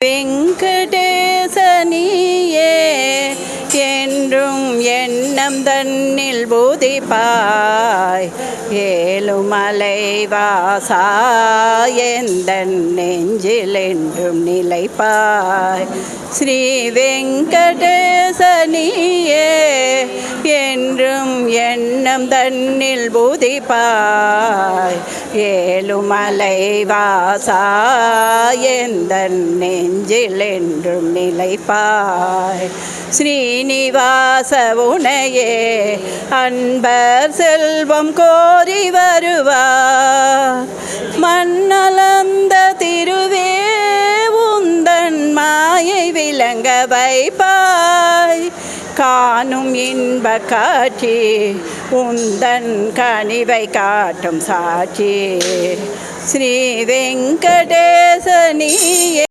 வெங்கடேசனியே என்றும் எண்ணம் தன்னில் பூதிப்பாய் ஏழுமலை வாசா எந்தன் நெஞ்சில் என்றும் நிலைப்பாய். ஸ்ரீ வெங்கடேசனியே என்றும் எண்ணம் தன்னில் பூதிப்பாய் ஏழுமலை வாசா எந்தன் நெஞ்சில் என்றும் நிலைப்பாய். ஸ்ரீனிவாச உனையே அன்பர் செல்வம் கோரி வருவார் மண்ணலந்த திருவே உந்தன் மாயை விளங்க வைப்பாய். காணும் இன்ப காட்சி உந்தன் கனிவை காட்டும் சாட்சி. ஸ்ரீ வெங்கடேசனியே